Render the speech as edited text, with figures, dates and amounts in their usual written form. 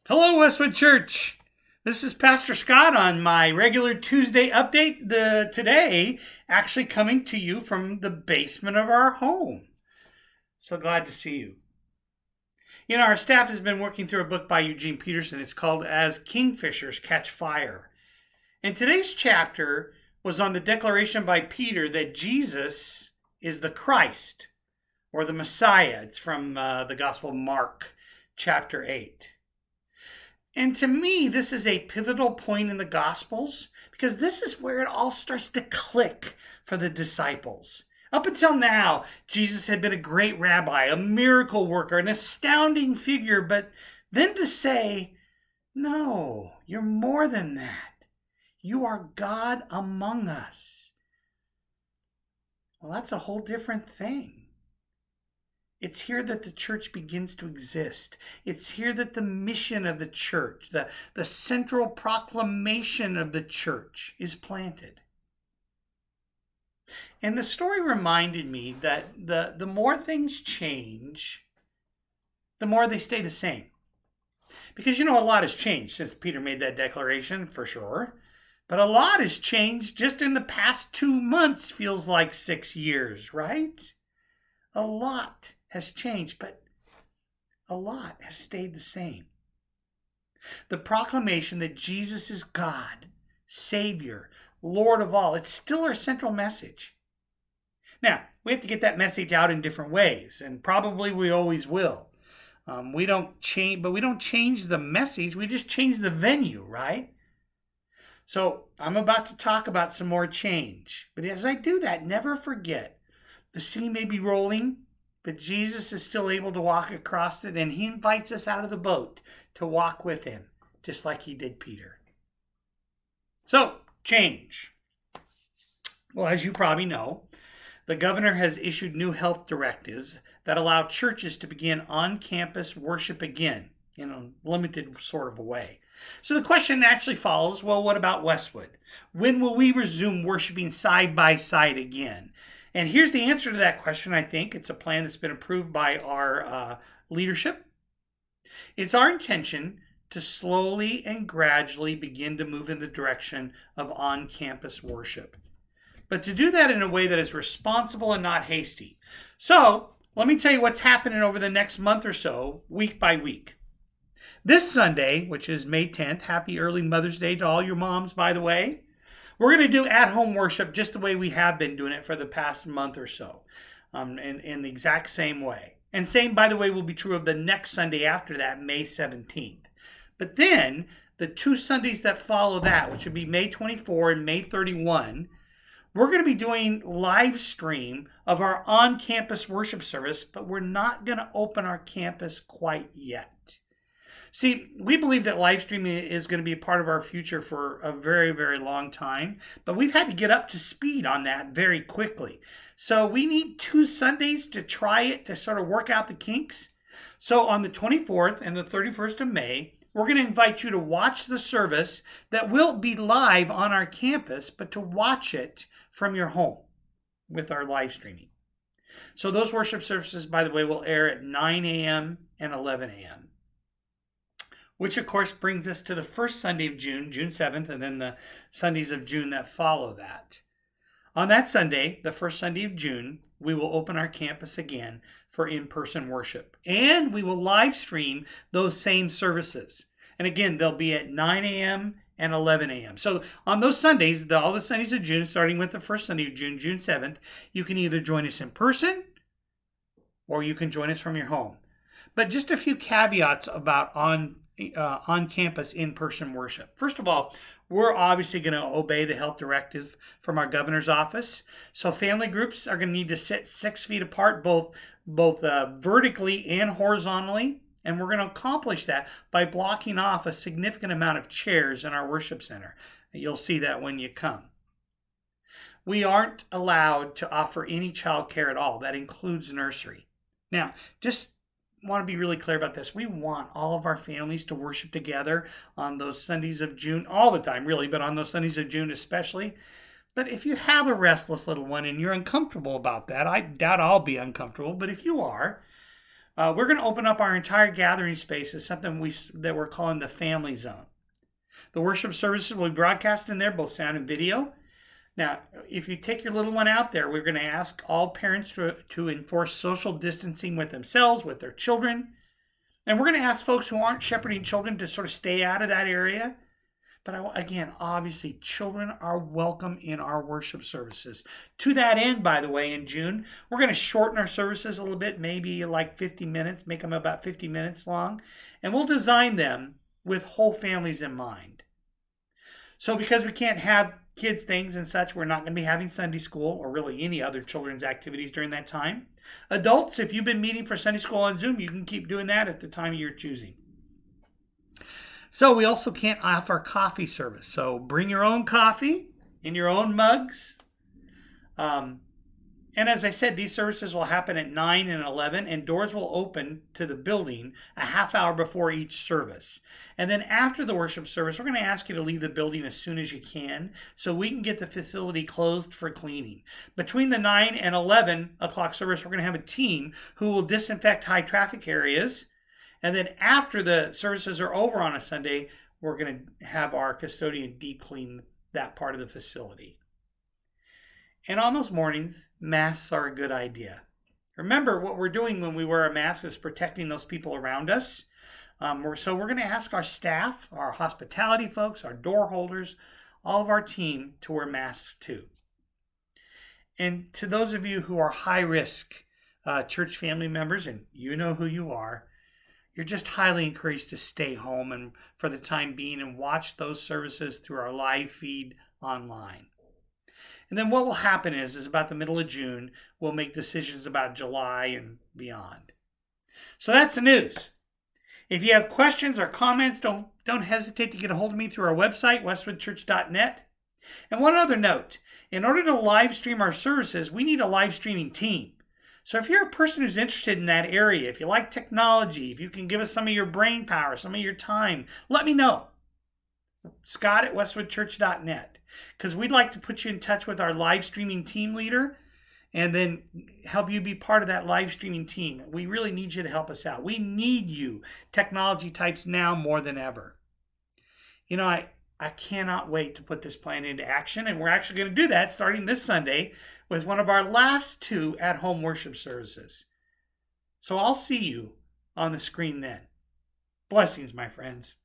Hello, Westwood Church. This is Pastor Scott on my regular Tuesday update. Today, actually coming to you from the basement of our home. So glad to see you. Our staff has been working through a book by Eugene Peterson. It's called As Kingfishers Catch Fire. And today's chapter was on the declaration by Peter that Jesus is the Christ or the Messiah. It's from the Gospel of Mark, chapter 8. And to me, this is a pivotal point in the Gospels because this is where it all starts to click for the disciples. Up until now, Jesus had been a great rabbi, a miracle worker, an astounding figure, but then to say, no, you're more than that. You are God among us. Well, that's a whole different thing. It's here that the church begins to exist. It's here that the mission of the church, the central proclamation of the church is planted. And the story reminded me that the more things change, the more they stay the same. Because a lot has changed since Peter made that declaration, for sure. But a lot has changed just in the past 2 months, feels like 6 years, right? A lot has changed, but a lot has stayed the same. The proclamation that Jesus is God, Savior, Lord of all, it's still our central message. Now, we have to get that message out in different ways, and probably we always will. We don't change the message, we just change the venue, right? So I'm about to talk about some more change. But as I do that, never forget, the sea may be rolling, but Jesus is still able to walk across it, and he invites us out of the boat to walk with him, just like he did Peter. So, change. Well, as you probably know, the governor has issued new health directives that allow churches to begin on-campus worship again in a limited sort of a way. So the question naturally follows, well, what about Westwood? When will we resume worshiping side by side again? And here's the answer to that question, I think. It's a plan that's been approved by our leadership. It's our intention to slowly and gradually begin to move in the direction of on-campus worship. But to do that in a way that is responsible and not hasty. So, let me tell you what's happening over the next month or so, week by week. This Sunday, which is May 10th, happy early Mother's Day to all your moms, by the way. We're going to do at-home worship just the way we have been doing it for the past month or so, in the exact same way. And same, by the way, will be true of the next Sunday after that, May 17th. But then, the 2 Sundays that follow that, which would be May 24 and May 31, we're going to be doing live stream of our on-campus worship service, but we're not going to open our campus quite yet. See, we believe that live streaming is going to be a part of our future for a very, very long time, but we've had to get up to speed on that very quickly. So we need 2 Sundays to try it, to sort of work out the kinks. So on the 24th and the 31st of May, we're going to invite you to watch the service that will be live on our campus, but to watch it from your home with our live streaming. So those worship services, by the way, will air at 9 a.m. and 11 a.m. Which, of course, brings us to the first Sunday of June, June 7th, and then the Sundays of June that follow that. On that Sunday, the first Sunday of June, we will open our campus again for in-person worship. And we will live stream those same services. And again, they'll be at 9 a.m. and 11 a.m. So on those Sundays, all the Sundays of June, starting with the first Sunday of June, June 7th, you can either join us in person or you can join us from your home. But just a few caveats about on-campus in-person worship. First of all, we're obviously going to obey the health directive from our governor's office. So family groups are going to need to sit 6 feet apart, both vertically and horizontally. And we're going to accomplish that by blocking off a significant amount of chairs in our worship center. You'll see that when you come. We aren't allowed to offer any child care at all. That includes nursery. Now, just want to be really clear about this. We want all of our families to worship together on those Sundays of June, all the time really, but on those Sundays of June especially. But if you have a restless little one and you're uncomfortable about that, I doubt I'll be uncomfortable, but if you are, We're going to open up our entire gathering space as something that we're calling the family zone. The worship services will be broadcast in there, both sound and video. Now, if you take your little one out there, we're going to ask all parents to enforce social distancing with themselves, with their children. And we're going to ask folks who aren't shepherding children to sort of stay out of that area. But again, obviously, children are welcome in our worship services. To that end, by the way, in June, we're going to shorten our services a little bit, maybe like 50 minutes, make them about 50 minutes long. And we'll design them with whole families in mind. So because we can't have kids things and such, we're not going to be having Sunday school or really any other children's activities during that time. Adults, if you've been meeting for Sunday school on Zoom, you can keep doing that at the time you're choosing. So we also can't offer coffee service. So bring your own coffee in your own mugs. And as I said, these services will happen at 9 and 11, and doors will open to the building a half hour before each service. And then after the worship service, we're going to ask you to leave the building as soon as you can so we can get the facility closed for cleaning. Between the 9 and 11 o'clock service, we're going to have a team who will disinfect high traffic areas. And then after the services are over on a Sunday, we're going to have our custodian deep clean that part of the facility. And on those mornings, masks are a good idea. Remember, what we're doing when we wear a mask is protecting those people around us. So we're going to ask our staff, our hospitality folks, our door holders, all of our team to wear masks too. And to those of you who are high-risk church family members, and you know who you are, you're just highly encouraged to stay home and for the time being and watch those services through our live feed online. And then what will happen is about the middle of June, we'll make decisions about July and beyond. So that's the news. If you have questions or comments, don't hesitate to get a hold of me through our website, westwoodchurch.net. And one other note, in order to live stream our services, we need a live streaming team. So if you're a person who's interested in that area, if you like technology, if you can give us some of your brain power, some of your time, let me know. Scott at westwoodchurch.net, because we'd like to put you in touch with our live streaming team leader and then help you be part of that live streaming team. We really need you to help us out. We need you, technology types, now more than ever. You know, I cannot wait to put this plan into action, and we're actually going to do that starting this Sunday with one of our last 2 at-home worship services. So I'll see you on the screen then. Blessings, my friends.